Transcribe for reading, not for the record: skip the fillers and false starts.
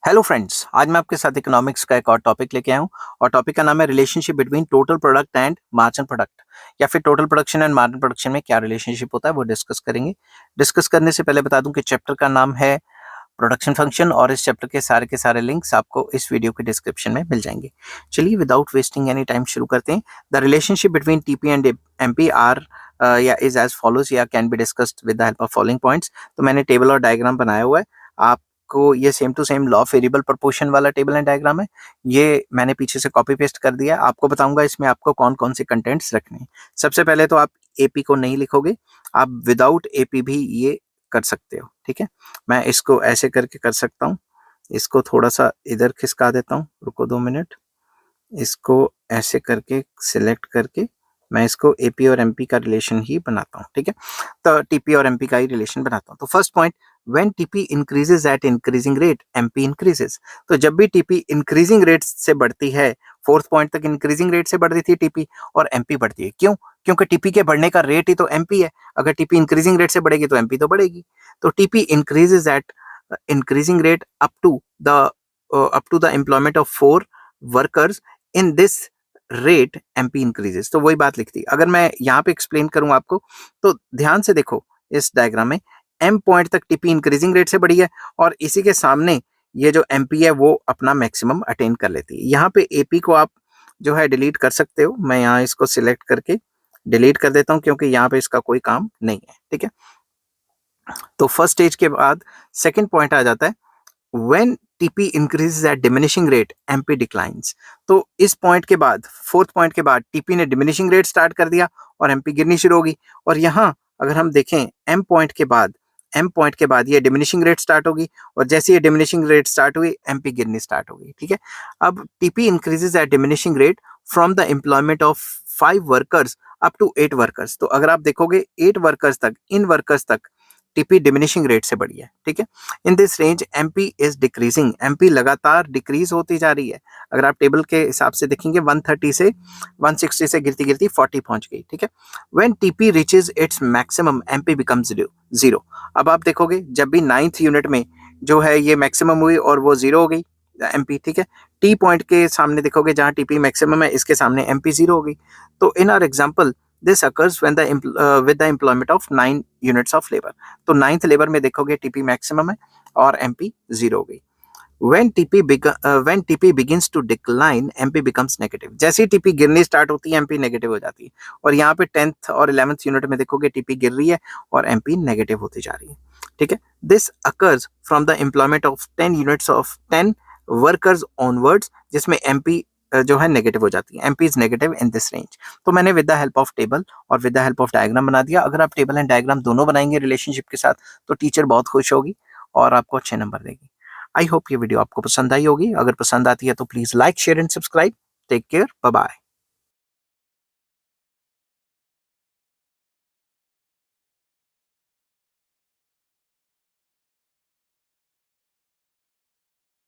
Hello friends, आज मैं आपके साथ इकोनॉमिक्स का एक और टॉपिक लेके आया हूँ और टॉपिक का नाम है relationship between total product and margin product या फिर total production and margin production में क्या रिलेशनशिप होता है वो डिस्कस करेंगे। डिस्कस करने से पहले बता दूं कि चैप्टर का नाम है प्रोडक्शन फंक्शन और इस चैप्टर के सारे लिंक्स आपको इस वीडियो के डिस्क्रिप्शन में मिल जाएंगे। चलिए विदाउट वेस्टिंग एनी टाइम शुरू करते हैं। The relationship between TP and MP are या इज एज फॉलोज या can be discussed with the help of following points. तो मैंने टेबल और डायग्राम बनाया हुआ है, आपको ये same to same law of variable proportion वाला टेबल एंड डायग्राम है। ये मैंने पीछे से कॉपी पेस्ट कर दिया। आपको बताऊंगा इसमें आपको कौन कौन से कंटेंट्स रखने हैं। सबसे पहले तो आप एपी को नहीं लिखोगे, आप विदाउट एपी भी ये कर सकते हो। ठीक है, मैं इसको ऐसे करके कर सकता हूँ, इसको थोड़ा सा इधर खिसका देता हूँ, रुको 2 मिनट। इसको ऐसे करके सिलेक्ट करके मैं इसको एपी और एमपी का रिलेशन ही बनाता हूँ। ठीक है, तो टीपी और एमपी का ही रिलेशन बनाता हूँ। तो first point, when TP increases at increasing rate MP increases. तो जब भी टीपी इंक्रीजिंग रेट से बढ़ती है, फोर्थ पॉइंट तक इंक्रीजिंग रेट से बढ़ रही थी टीपी और एमपी बढ़ती है। क्यों? क्योंकि टीपी के बढ़ने का रेट ही तो एमपी है। अगर टीपी इंक्रीजिंग रेट से बढ़ेगी तो एमपी तो बढ़ेगी। तो TP increases at increasing rate up to the employment of 4 workers in this rate MP increases. तो वही बात लिखती। अगर मैं यहाँ पे एक्सप्लेन करूँ आपको तो ध्यान से देखो, इस डायग्राम में एम पॉइंट तक टीपी इंक्रीजिंग रेट से बढ़ी है और इसी के सामने ये जो एमपी है वो अपना मैक्सिमम अटेन कर लेती है। यहाँ पे एपी को आप जो है डिलीट कर सकते हो। मैं यहाँ इसको सिलेक्ट करके डिलीट कर देता हूँ क्योंकि यहाँ पे इसका कोई काम नहीं है। ठीक है, तो फर्स्ट स्टेज के बाद सेकेंड पॉइंट आ जाता है, when TP increases at diminishing rate MP declines। तो इस पॉइंट के बाद, फोर्थ पॉइंट के बाद TP ने डिमिनिशिंग रेट स्टार्ट कर दिया और MP गिरनी शुरू होगी। और यहाँ अगर हम देखें M पॉइंट के बाद ये डिमिनिशिंग रेट स्टार्ट होगी और जैसे ये डिमिनिशिंग रेट स्टार्ट हुई MP गिरनी स्टार्ट होगी। ठीक है, अब TP increases at diminishing rate from the employment of 5 workers up to 8 workers. तो अगर आप देखोगे 8 वर्कर्स तक, इन वर्कर्स तक टीपी डिमिनिशिंग रेट से बढ़ी है। ठीक है, in this range MP is decreasing. MP लगातार डिक्रीज होती जा रही है। अगर आप टेबल के हिसाब से देखेंगे 130 से 160 से गिरती गिरती 40 पहुंच गई। ठीक है, when TP reaches its maximum MP becomes zero. अब आप देखोगे जब भी 9th यूनिट में जो है ये मैक्सिमम हुई और वो जीरो हो गई एमपी। ठीक है, टी पॉइंट के सामने देखोगे जहां टीपी मैक्सिमम है, इसके सामने एमपी जीरो हो गई। तो in our example this occurs when with the employment of 9 units of labor। तो 9th लेबर में देखोगे टीपी मैक्सिमम है और एमपी जीरो हो गई। when TP begins to decline MP becomes negative। जैसे ही टीपी गिरनी स्टार्ट होती है एमपी नेगेटिव हो जाती है। और यहाँ पे 10th और 11th यूनिट में देखोगे टीपी गिर रही है और एमपी नेगेटिव होती जा रही है। ठीक है, this occurs from the employment of 10 units of 10 workers onwards, जिसमें एमपी जो है नेगेटिव हो जाती है। MP is negative in this range. तो मैंने with the help of table और with the help of diagram बना दिया। अगर आप टेबल एंड डायग्राम दोनों बनाएंगे रिलेशनशिप के साथ तो टीचर बहुत खुश होगी और आपको अच्छे नंबर देगी। आई होप ये वीडियो आपको पसंद आई होगी। अगर पसंद आती है तो please like, share and subscribe. Take care, bye bye.